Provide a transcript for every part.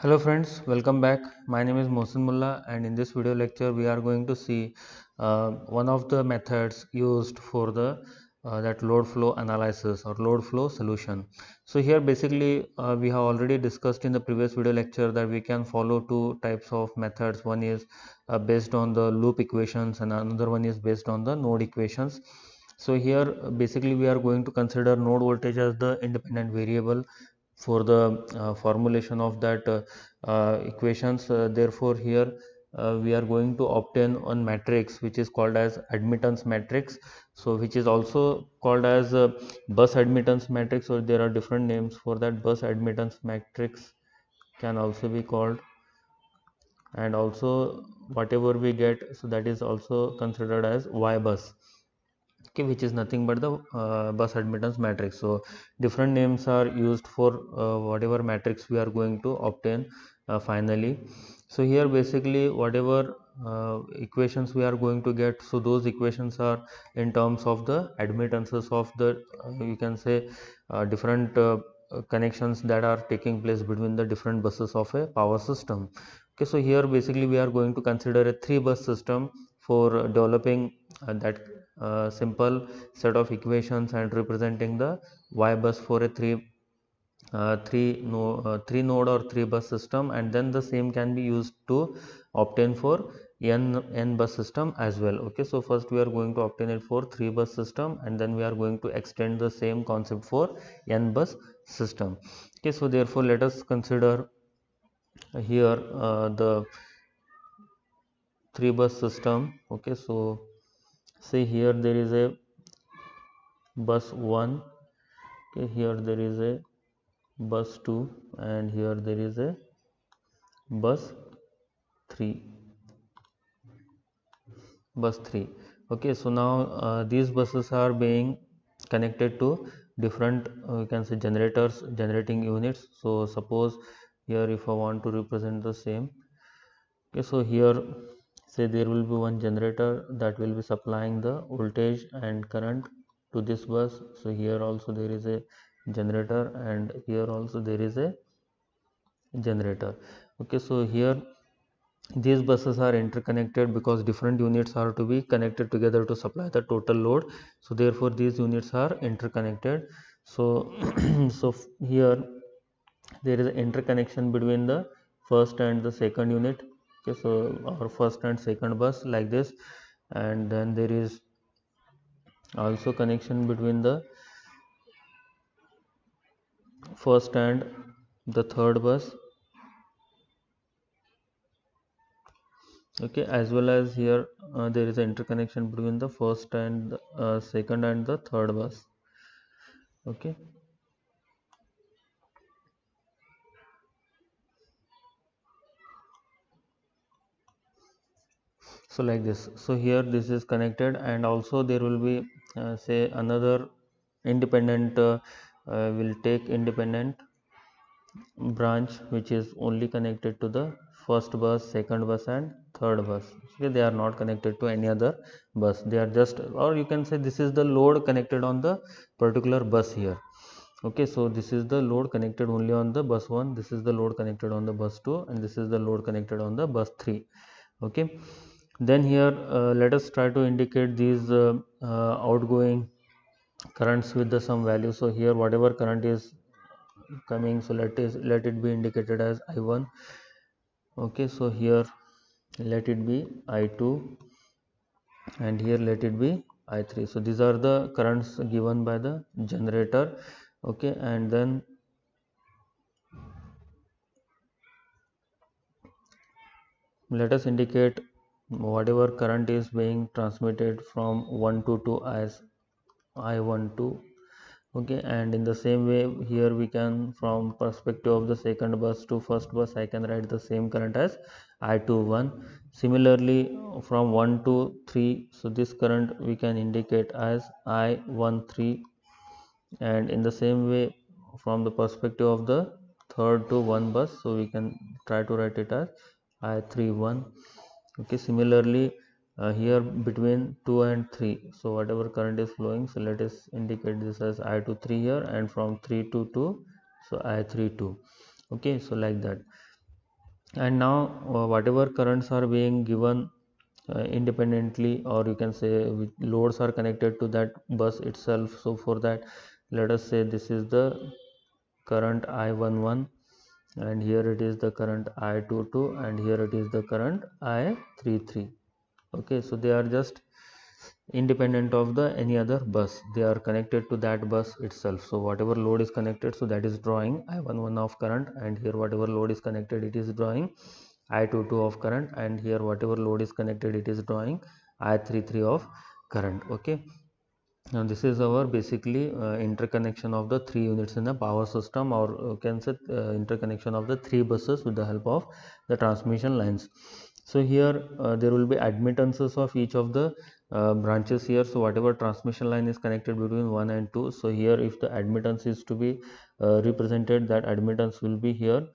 Hello friends, welcome back. My name is Mohsin Mullah, and in this video lecture we are going to see one of the methods used for the that load flow analysis or load flow solution. So here basically we have already discussed in the previous video lecture that we can follow two types of methods. One is based on the loop equations and another one is based on the node equations. So here basically we are going to consider node voltage as the independent variable for the formulation of that equations. Therefore here we are going to obtain one matrix which is called as admittance matrix, so which is also called as bus admittance matrix, or there are different names for that. Bus admittance matrix can also be called, and also whatever we get, so that is also considered as y bus, okay, which is nothing but the bus admittance matrix. So different names are used for whatever matrix we are going to obtain finally. So here basically whatever equations we are going to get, so those equations are in terms of the admittances of the you can say different connections that are taking place between the different buses of a power system. Okay, so here basically we are going to consider a three bus system for developing that simple set of equations and representing the y bus for a three node or three bus system, and then the same can be used to obtain for n bus system as well. Okay, so first we are going to obtain it for three bus system, and then we are going to extend the same concept for n bus system. Okay, so therefore let us consider here the three bus system. Okay, so see here there is a bus 1, okay, here there is a bus 2, and here there is a bus 3 bus 3. Okay, so now these buses are being connected to different you can say generators, generating units. So suppose here if I want to represent the same, okay, so here say there will be one generator that will be supplying the voltage and current to this bus. So here also there is a generator, and here also there is a generator. Okay, so here these buses are interconnected because different units are to be connected together to supply the total load. So therefore these units are interconnected. So here there is an interconnection between the first and the second unit. Okay, so our first and second bus like this, and then there is also connection between the first and the third bus. Okay, as well as here there is an interconnection between the first and second and the third bus. Okay, so like this. So here this is connected, and also there will be say another independent will take independent branch which is only connected to the first bus, second bus and third bus. Okay, they are not connected to any other bus, they are just, or you can say this is the load connected on the particular bus here. Okay, so this is the load connected only on the bus 1, this is the load connected on the bus 2, and this is the load connected on the bus 3. Okay, then here let us try to indicate these outgoing currents with the some value. So here whatever current is coming, so let it be indicated as I1. Okay, so here let it be I2, and here let it be I3. So these are the currents given by the generator. Okay, and then let us indicate whatever current is being transmitted from 1 to 2 as I12. Okay, and in the same way here we can, from perspective of the second bus to first bus, I can write the same current as I21. Similarly from 1 to 3, so this current we can indicate as I13, and in the same way from the perspective of the third to 1 bus, so we can try to write it as I31. Okay, similarly here between 2 and 3, so whatever current is flowing, so let us indicate this as I23 here, and from 3 to 2, so I32. Okay, so like that. And now whatever currents are being given independently, or you can say loads are connected to that bus itself. So for that, let us say this is the current I11, and here it is the current I22, and here it is the current I33. Okay, so they are just independent of the any other bus, they are connected to that bus itself. So whatever load is connected, so that is drawing I11 of current, and here whatever load is connected, it is drawing I22 of current, and here whatever load is connected, it is drawing I33 of current. Okay, now this is our basically interconnection of the three units in the power system, or can say interconnection of the three buses with the help of the transmission lines. So here there will be admittances of each of the branches here. So whatever transmission line is connected between 1 and 2, so here if the admittance is to be represented, that admittance will be here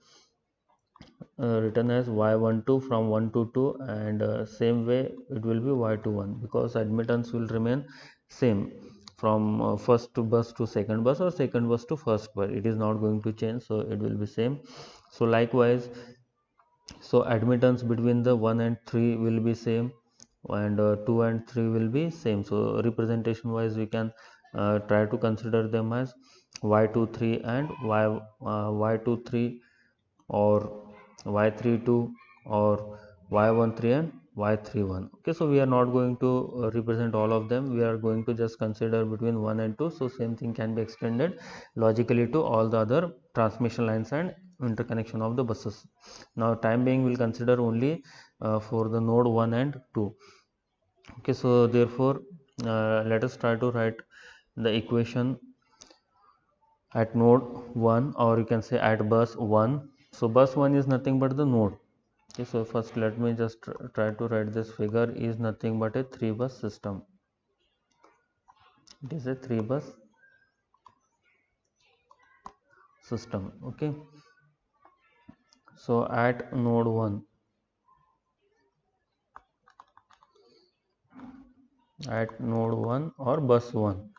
written as y12 from 1 to 2, and same way it will be y21, because admittance will remain same from first to bus to second bus, or second bus to first bus. It is not going to change, so it will be same. So likewise, so admittance between the 1 and 3 will be same, and 2 and 3 will be same. So representation wise, we can try to consider them as y23 and y23, or y32, or y13 and y31. Okay, so we are not going to represent all of them, we are going to just consider between 1 and 2. So same thing can be extended logically to all the other transmission lines and interconnection of the buses. Now time being, we'll consider only for the node 1 and 2. Okay, so therefore let us try to write the equation at node 1, or you can say at bus 1. So bus 1 is nothing but the node. Okay, so first let me just try to write this figure is nothing but a 3 bus system. It is a 3 bus system. Okay, so at node 1, or bus 1.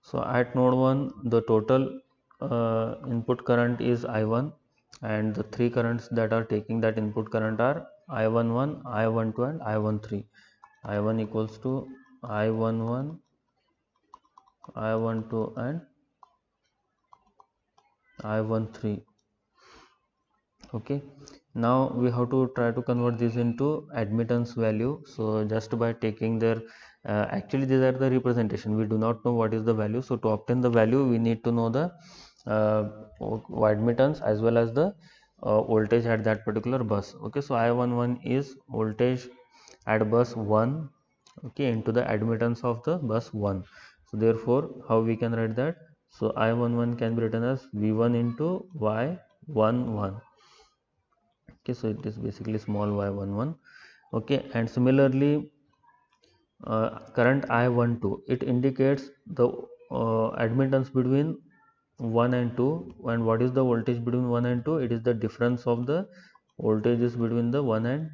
So at node 1, the total input current is I1, and the three currents that are taking that input current are I11, I12 and I13. I1 equals to I11, I12 and I13. Okay, now we have to try to convert this into admittance value. So just by taking their actually these are the representation, we do not know what is the value. So to obtain the value, we need to know the uh, admittance as well as the voltage at that particular bus. Okay, so I11 is voltage at bus 1, okay, into the admittance of the bus 1. So therefore how we can write that? So I11 can be written as V1 into Y11. Okay, so it is basically small y11. Okay, and similarly current I12, it indicates the admittance between 1 and 2. And what is the voltage between 1 and 2? It is the difference of the voltages between the 1 and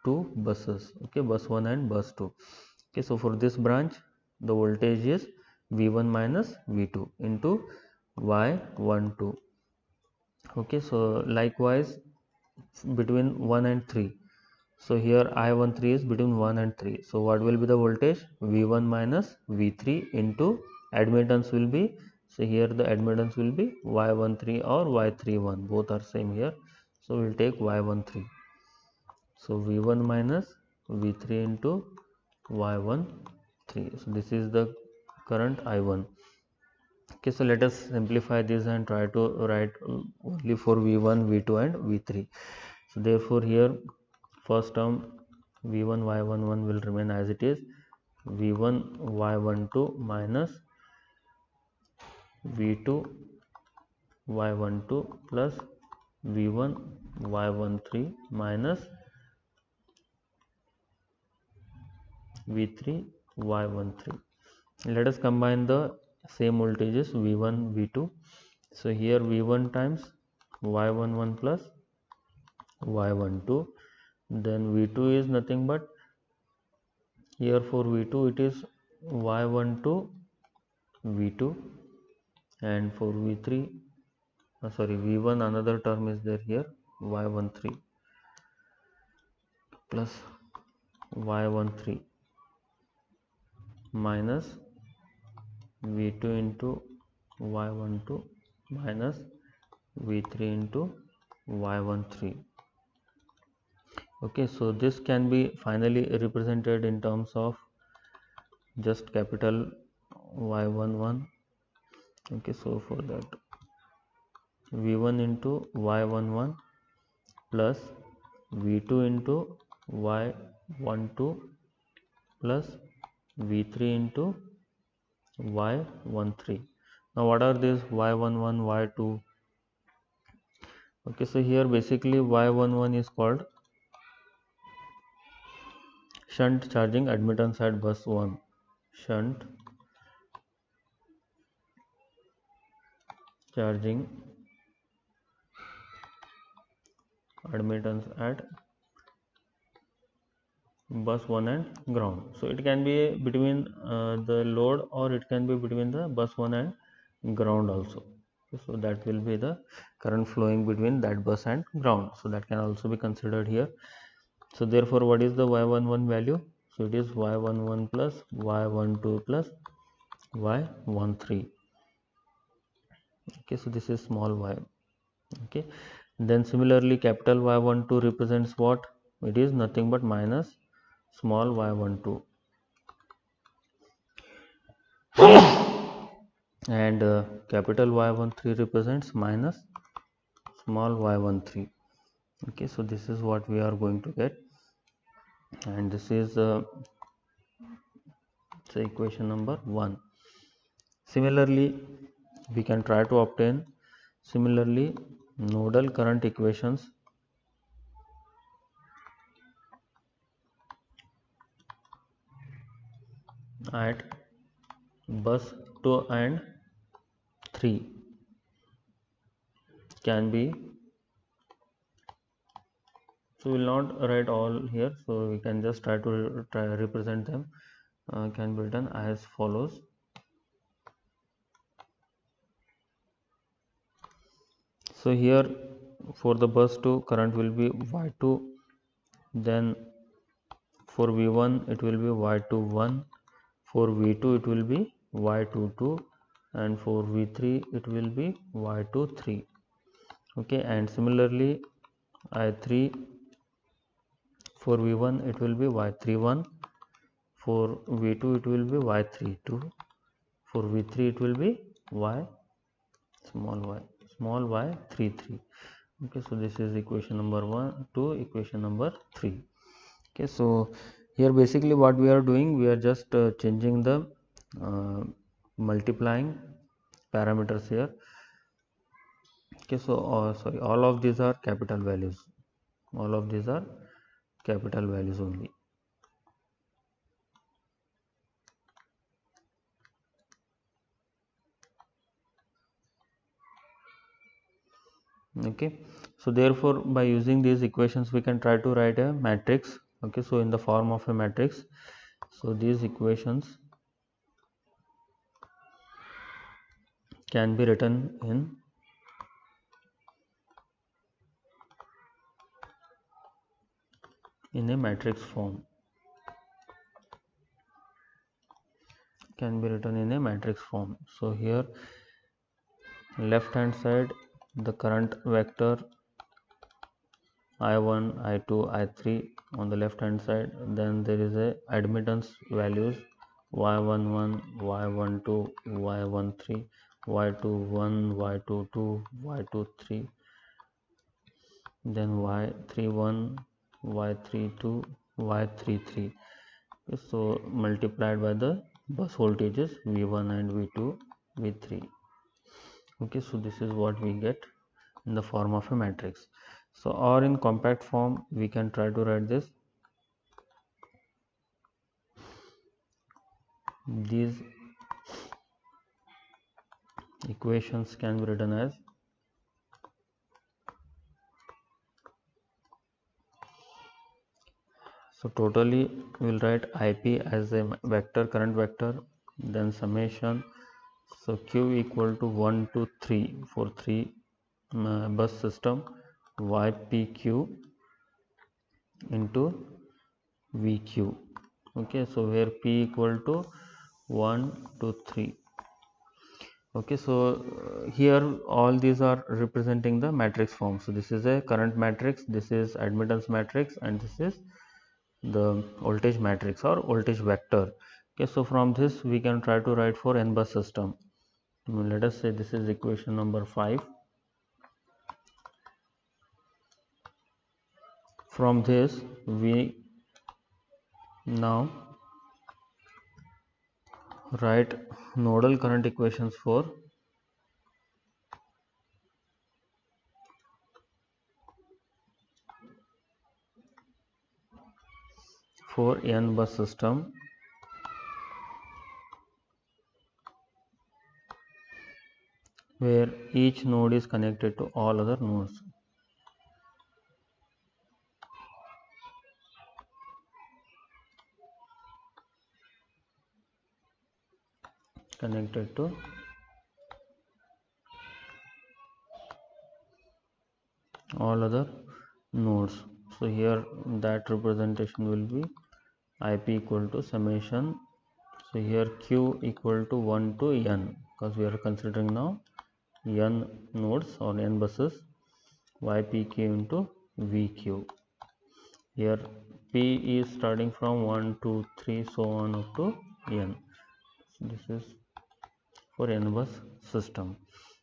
2 buses. Okay, bus 1 and bus 2. Okay, so for this branch, the voltage is V1 minus V2 into y12. Okay, so likewise between 1 and 3. So here I13 is between 1 and 3. So what will be the voltage? V1 minus V3 into admittance will be, so here the admittance will be Y13 or Y31, both are same here. So we'll take Y13. So V1 minus V3 into Y13. So this is the current I1. Okay, so let us simplify this and try to write only for V1, V2 and V3. So therefore here first term V1 Y11 will remain as it is, V1 Y12 minus V2 Y12 plus V1 Y13 minus V3 Y13. Let us combine the same voltages V1 V2. So here V1 times Y11 plus Y12, then V2 is nothing but, here for V2 it is Y12 V2, and for V3 V1 another term is there here, y13 plus y13 minus v2 into y12 minus v3 into y13. Okay, so this can be finally represented in terms of just capital y11. Okay, so for that v1 into y11 plus v2 into y12 plus v3 into y13. Now what are these y11, y2? Okay, so here basically y11 is called shunt charging admittance at bus 1. Shunt charging admittance at bus 1 and ground. So it can be between the load, or it can be between the bus 1 and ground also. So that will be the current flowing between that bus and ground. So that can also be considered here. So therefore what is the y11 value? So it is y11 plus y12 plus y13. Okay, so this is small y. Okay, then similarly capital y12 represents what? It is nothing but minus small y12, and capital y13 represents minus small y13. Okay, so this is what we are going to get, and this is say equation number 1. Similarly we can try to obtain similarly nodal current equations at bus 2 and 3 can be, so we will not write all here, so we can just try to represent them. Can be written as follows. So here for the bus 2 current will be y2, then for v1 it will be y21, for v2 it will be y22, and for v3 it will be y23. Okay, and similarly I3 for v1 it will be y31, for v2 it will be y32, for v3 it will be y small y33. Okay, so this is equation number 1 to equation number 3. Okay, so here basically what we are doing, we are just changing the multiplying parameters here. Okay, so all of these are capital values, all of these are capital values only. Okay, so therefore by using these equations we can try to write a matrix. Okay, so in the form of a matrix, so these equations can be written in a matrix form, can be written in a matrix form. So here left hand side the current vector I1, I2, I3 on the left hand side, then there is a admittance values y11, y12, y13, y21, y22, y23, then y31, y32, y33. So multiplied by the bus voltages v1 and v2, v3. Okay, so this is what we get in the form of a matrix. So or in compact form we can try to write this. These equations can be written as, so totally we will write IP as a vector, current vector, then summation, so Q equal to 1 to 3 for 3 bus system ypq into vq. Okay, so where p equal to 1 to 3. Okay, so here all these are representing the matrix form. So this is a current matrix, this is admittance matrix, and this is the voltage matrix or voltage vector. Okay, so from this we can try to write for n bus system. Let us say this is equation number 5. From this we now write nodal current equations for n bus system where each node is connected to all other nodes. Connected to all other nodes. So here that representation will be ip equal to summation. So here q equal to 1 to n, because we are considering now n nodes or n buses. Ypq into vq. Here p is starting from 1 2 3 so on up to n. So this is for n bus system.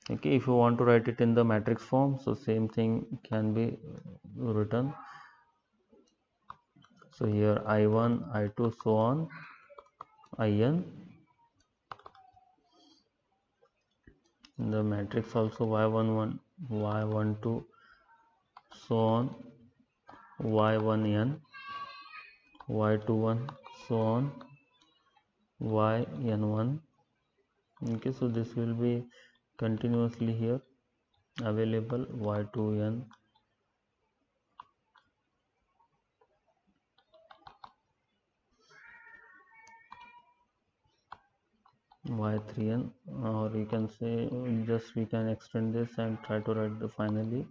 Okay, if you want to write it in the matrix form, so same thing can be written. So here I1 I2 so on In. In the matrix also y11 y12 so on y1n y21 so on yn1. Okay, so this will be continuously here available y2n y3n, or you can say just we can extend this and try to write the finally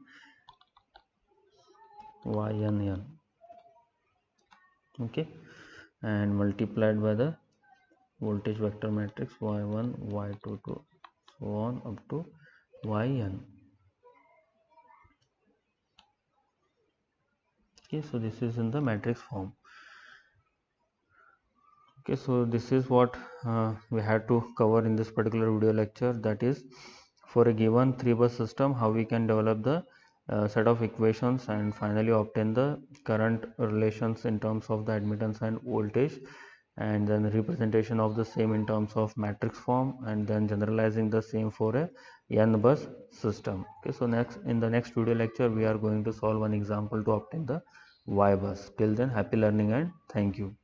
yn. Okay, and multiplied by the voltage vector matrix y1 y22 so on up to yn. Okay, so this is in the matrix form. Okay, so this is what we had to cover in this particular video lecture, that is for a given 3-bus system how we can develop the set of equations and finally obtain the current relations in terms of the admittance and voltage, and then representation of the same in terms of matrix form, and then generalizing the same for a n bus system. Okay, so next in the next video lecture we are going to solve one example to obtain the y bus. Till then, happy learning and thank you.